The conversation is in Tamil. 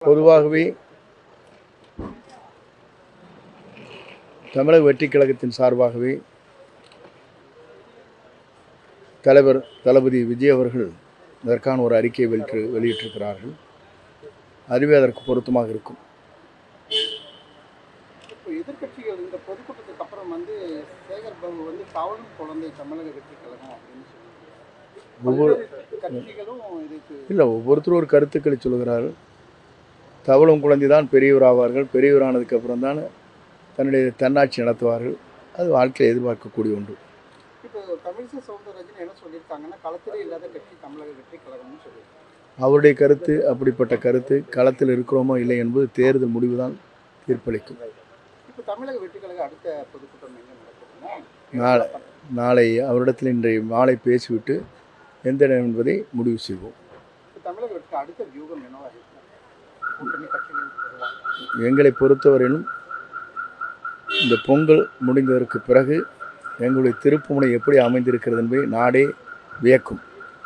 பொதுவாகவே தமிழக வெற்றிக் கழகத்தின் சார்பாகவே தலைவர் தளபதி விஜய் அவர்கள் இதற்கான ஒரு அறிக்கையை வெளியிட்டிருக்கிறார்கள். அதுவே அதற்கு பொருத்தமாக இருக்கும். எதிர்கட்சிகள் இந்த பொதுக்கூட்டத்துக்கு அப்புறம் சேகர் பாபு தவழும் குழந்தை தமிழக வெற்றிக் கழகம் அப்படின்னு ஒவ்வொருத்தரும் ஒரு கருத்துக்களை சொல்கிறார்கள். தவழும் குழந்தை தான் பெரியவர் ஆவார்கள். பெரியவரானதுக்கு அப்புறம் தான் தன்னுடைய தன்னாட்சி நடத்துவார்கள். அது வாழ்க்கையில் எதிர்பார்க்கக்கூடிய ஒன்று. இப்போ தமிழிசை சவுந்தரராஜன் என்ன சொல்லியிருக்காங்கன்னா, களத்திலே இல்லாத கட்சி தமிழக வெற்றிக் கழகம்னு சொல்லியிருக்காங்க. அவருடைய கருத்து அப்படிப்பட்ட கருத்து. களத்தில் இருக்கிறோமோ இல்லை என்பது தேர்தல் முடிவு தான் தீர்ப்பளிக்கும். இப்போ தமிழக வெற்றிக் கழக அடுத்த பொதுக்கூட்டம் எங்கே நடக்குதுன்னா, நாளை அவரிடத்தில் இன்றைய மாலை பேசிவிட்டு எந்த இடம் என்பதை முடிவு செய்வோம். தமிழக வெற்றி அடுத்த வியூகம் என்னவா இருக்கும்? எங்களை பொறுத்தவரையிலும் இந்த பொங்கல் முடிந்ததற்கு பிறகு எங்களுடைய திருப்புமுனை எப்படி அமைந்திருக்கிறது என்பதை நாடே வியக்கும்.